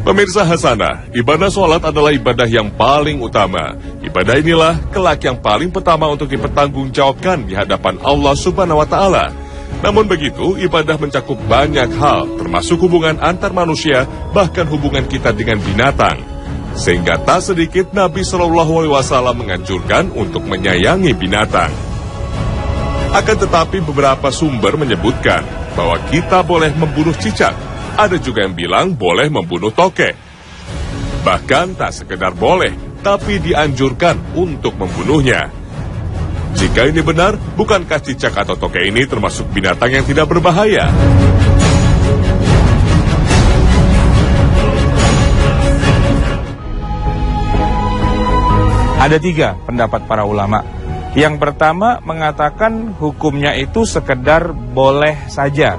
Pemirsa Hasanah, ibadah sholat adalah ibadah yang paling utama. Ibadah inilah kelak yang paling pertama untuk dipertanggungjawabkan di hadapan Allah Subhanahu wa Ta'ala. Namun begitu, ibadah mencakup banyak hal, termasuk hubungan antar manusia, bahkan hubungan kita dengan binatang. Sehingga tak sedikit Nabi SAW menganjurkan untuk menyayangi binatang. Akan tetapi beberapa sumber menyebutkan bahwa kita boleh membunuh cicak. Ada juga yang bilang boleh membunuh tokek. Bahkan tak sekedar boleh, tapi dianjurkan untuk membunuhnya. Jika ini benar, bukankah cicak atau tokek ini termasuk binatang yang tidak berbahaya? Ada 3 pendapat para ulama. Yang pertama mengatakan hukumnya itu sekedar boleh saja,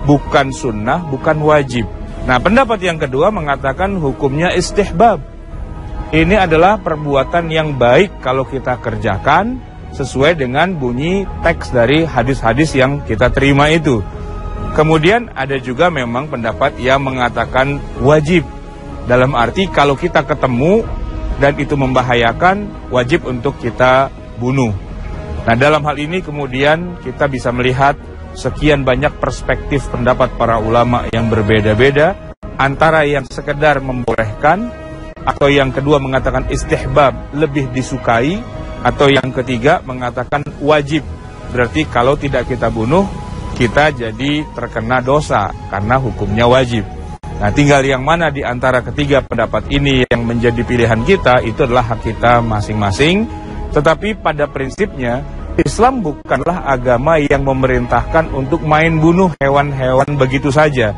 bukan sunnah, bukan wajib. Nah, pendapat yang kedua mengatakan hukumnya istihbab. Ini adalah perbuatan yang baik kalau kita kerjakan sesuai dengan bunyi teks dari hadis-hadis yang kita terima itu. Kemudian ada juga memang pendapat yang mengatakan wajib. Dalam arti kalau kita ketemu dan itu membahayakan, wajib untuk kita bunuh. Nah, dalam hal ini kemudian kita bisa melihat sekian banyak perspektif pendapat para ulama yang berbeda-beda, antara yang sekedar membolehkan, atau yang kedua mengatakan istihbab, lebih disukai, atau yang ketiga mengatakan wajib. Berarti kalau tidak kita bunuh, kita jadi terkena dosa karena hukumnya wajib. Nah, tinggal yang mana di antara ketiga pendapat ini yang menjadi pilihan kita, itu adalah hak kita masing-masing. Tetapi pada prinsipnya Islam bukanlah agama yang memerintahkan untuk main bunuh hewan-hewan begitu saja.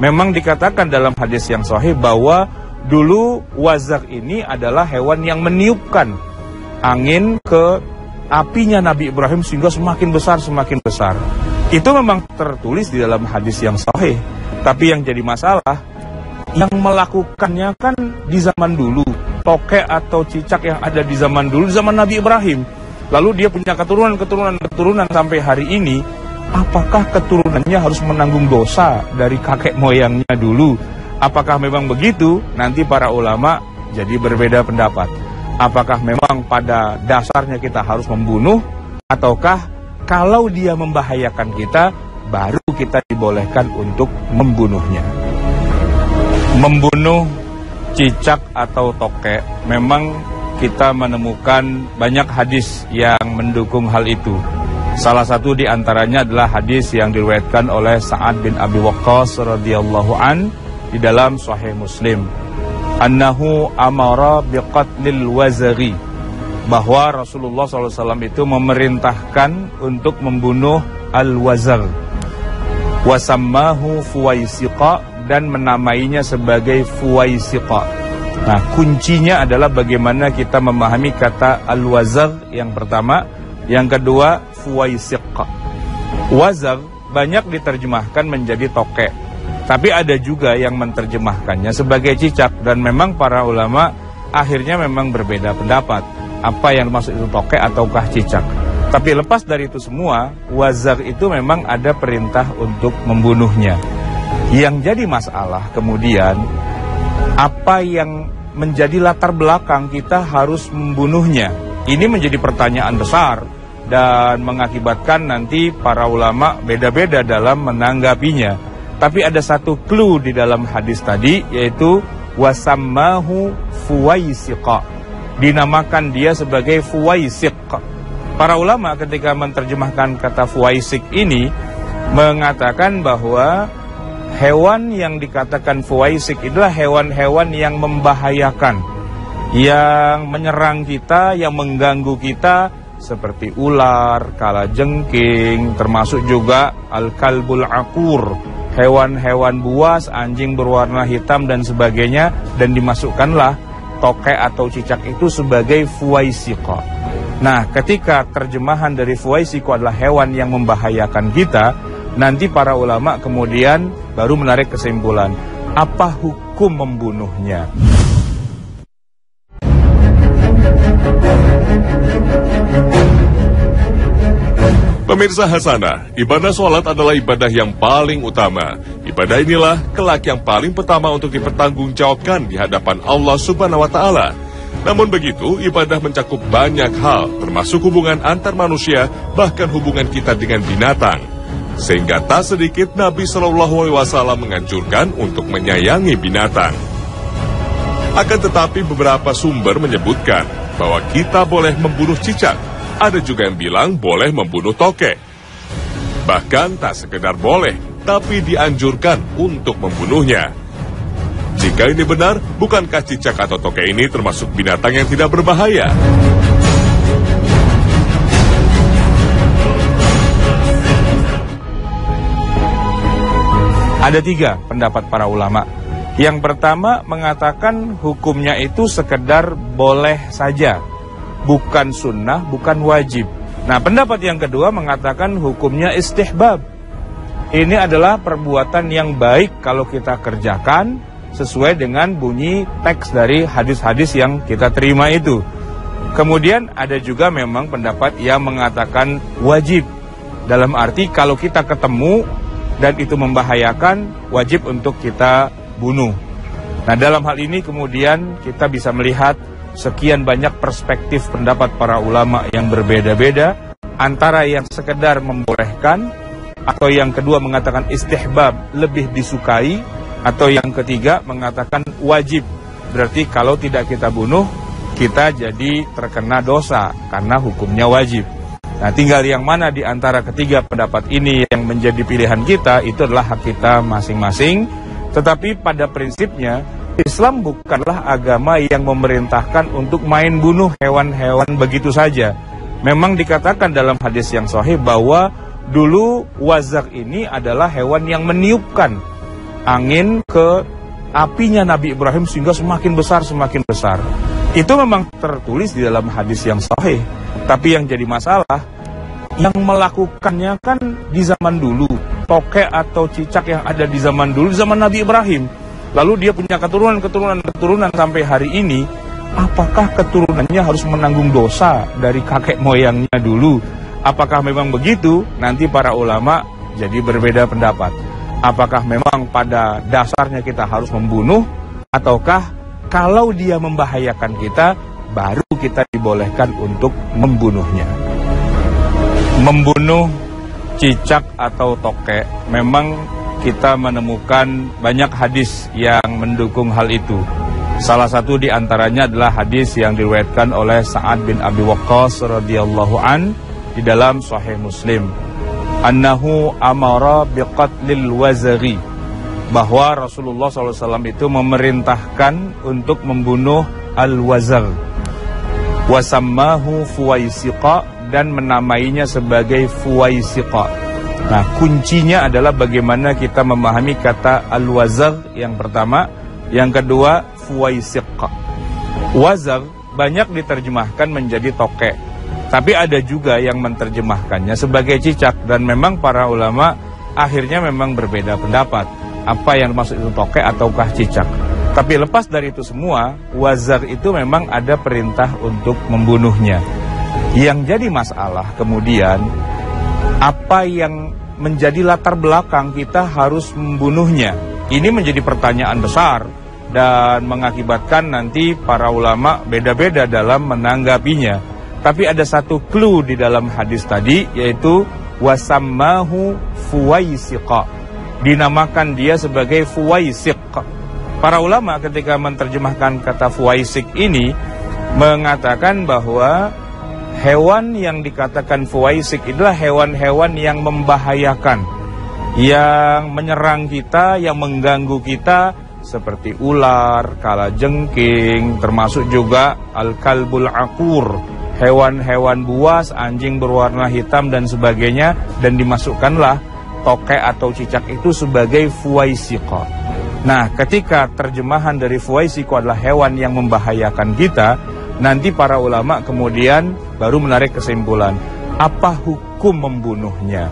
Memang dikatakan dalam hadis yang sahih bahwa dulu wazak ini adalah hewan yang meniupkan angin ke apinya Nabi Ibrahim sehingga semakin besar, semakin besar. Itu memang tertulis di dalam hadis yang sahih. Tapi yang jadi masalah, yang melakukannya kan di zaman dulu. Tokek atau cicak yang ada di zaman dulu, zaman Nabi Ibrahim. Lalu dia punya keturunan sampai hari ini. Apakah keturunannya harus menanggung dosa dari kakek moyangnya dulu? Apakah memang begitu? Nanti para ulama jadi berbeda pendapat. Apakah memang pada dasarnya kita harus membunuh? Ataukah kalau dia membahayakan kita, baru kita dibolehkan untuk membunuhnya? Membunuh cicak atau tokek, memang kita menemukan banyak hadis yang mendukung hal itu. Salah satu di antaranya adalah hadis yang diriwayatkan oleh Sa'ad bin Abi Waqqas radhiyallahu an di dalam Sahih Muslim. Annahu amara biqatlil wazari, bahwa Rasulullah SAW itu memerintahkan untuk membunuh al-wazar. Wasammahu fuwaisiqa, dan menamainya sebagai fuwaisiqa. Nah, kuncinya adalah bagaimana kita memahami kata al-wazar yang pertama, yang kedua fuwaisiq. Wazar banyak diterjemahkan menjadi tokek, tapi ada juga yang menerjemahkannya sebagai cicak, dan memang para ulama akhirnya memang berbeda pendapat apa yang dimaksud itu tokek ataukah cicak. Tapi lepas dari itu semua, wazar itu memang ada perintah untuk membunuhnya. Yang jadi masalah kemudian, apa yang menjadi latar belakang kita harus membunuhnya? Ini menjadi pertanyaan besar dan mengakibatkan nanti para ulama beda-beda dalam menanggapinya. Tapi ada satu clue di dalam hadis tadi, yaitu wasammahu fuwaisiqa. Dinamakan dia sebagai fuwaisiq. Para ulama ketika menerjemahkan kata fuwaisiq ini mengatakan bahwa hewan yang dikatakan fuwaisiq itulah hewan-hewan yang membahayakan, yang menyerang kita, yang mengganggu kita, seperti ular, kalajengking, termasuk juga al-kalbul aqur, hewan-hewan buas, anjing berwarna hitam dan sebagainya, dan dimasukkanlah tokek atau cicak itu sebagai fuwaisiqa. Nah, ketika terjemahan dari fuwaisiqa adalah hewan yang membahayakan kita, nanti para ulama kemudian baru menarik kesimpulan, apa hukum membunuhnya? Pemirsa Hasanah, ibadah sholat adalah ibadah yang paling utama. Ibadah inilah kelak yang paling pertama untuk dipertanggungjawabkan di hadapan Allah Subhanahu wa Ta'ala. Namun begitu, ibadah mencakup banyak hal, termasuk hubungan antar manusia, bahkan hubungan kita dengan binatang. Sehingga tak sedikit Nabi SAW menganjurkan untuk menyayangi binatang. Akan tetapi beberapa sumber menyebutkan bahwa kita boleh membunuh cicak. Ada juga yang bilang boleh membunuh tokek. Bahkan tak sekedar boleh, tapi dianjurkan untuk membunuhnya. Jika ini benar, bukankah cicak atau tokek ini termasuk binatang yang tidak berbahaya? Ada 3 pendapat para ulama. Yang pertama mengatakan hukumnya itu sekedar boleh saja, bukan sunnah, bukan wajib. Nah, pendapat yang kedua mengatakan hukumnya istihbab. Ini adalah perbuatan yang baik kalau kita kerjakan sesuai dengan bunyi teks dari hadis-hadis yang kita terima itu. Kemudian ada juga memang pendapat yang mengatakan wajib. Dalam arti kalau kita ketemu dan itu membahayakan, wajib untuk kita bunuh. Nah, dalam hal ini kemudian kita bisa melihat sekian banyak perspektif pendapat para ulama yang berbeda-beda, antara yang sekedar membolehkan, atau yang kedua mengatakan istihbab, lebih disukai, atau yang ketiga mengatakan wajib. Berarti kalau tidak kita bunuh, kita jadi terkena dosa karena hukumnya wajib. Nah, tinggal yang mana di antara ketiga pendapat ini yang menjadi pilihan kita, itu adalah hak kita masing-masing. Tetapi pada prinsipnya Islam bukanlah agama yang memerintahkan untuk main bunuh hewan-hewan begitu saja. Memang dikatakan dalam hadis yang sahih bahwa dulu wazak ini adalah hewan yang meniupkan angin ke apinya Nabi Ibrahim sehingga semakin besar, semakin besar. Itu memang tertulis di dalam hadis yang sahih. Tapi yang jadi masalah, yang melakukannya kan di zaman dulu. Tokek atau cicak yang ada di zaman dulu, di zaman Nabi Ibrahim. Lalu dia punya keturunan sampai hari ini. Apakah keturunannya harus menanggung dosa dari kakek moyangnya dulu? Apakah memang begitu? Nanti para ulama jadi berbeda pendapat. Apakah memang pada dasarnya kita harus membunuh? Ataukah kalau dia membahayakan kita, baru kita dibolehkan untuk membunuhnya? Membunuh cicak atau tokek, memang kita menemukan banyak hadis yang mendukung hal itu. Salah satu di antaranya adalah hadis yang diriwayatkan oleh Sa'ad bin Abi Waqqas radhiyallahu an di dalam Sahih Muslim. Annahu amara biqatlil wazari, bahwa Rasulullah SAW itu memerintahkan untuk membunuh al-wazar. Wasammahu fuwaisiqa, dan menamainya sebagai fuwaisiqa. Nah, kuncinya adalah bagaimana kita memahami kata al-wazar yang pertama, yang kedua fuwaisiqa. Wazar banyak diterjemahkan menjadi tokek, tapi ada juga yang menerjemahkannya sebagai cicak, dan memang para ulama akhirnya memang berbeda pendapat apa yang maksud itu tokek ataukah cicak. Tapi lepas dari itu semua, wazar itu memang ada perintah untuk membunuhnya. Yang jadi masalah kemudian, apa yang menjadi latar belakang kita harus membunuhnya? Ini menjadi pertanyaan besar dan mengakibatkan nanti para ulama beda-beda dalam menanggapinya. Tapi ada satu clue di dalam hadis tadi, yaitu wasammahu fuwaisiqa. Dinamakan dia sebagai fuwaisiq. Para ulama ketika menerjemahkan kata fuwaisiq ini mengatakan bahwa hewan yang dikatakan fuwaisiq itulah hewan-hewan yang membahayakan, yang menyerang kita, yang mengganggu kita, seperti ular, kalajengking, termasuk juga al-kalbul aqur, hewan-hewan buas, anjing berwarna hitam dan sebagainya, dan dimasukkanlah tokek atau cicak itu sebagai fuwaisiqa. Nah, ketika terjemahan dari fuwaisiqa adalah hewan yang membahayakan kita, nanti para ulama kemudian baru menarik kesimpulan, apa hukum membunuhnya?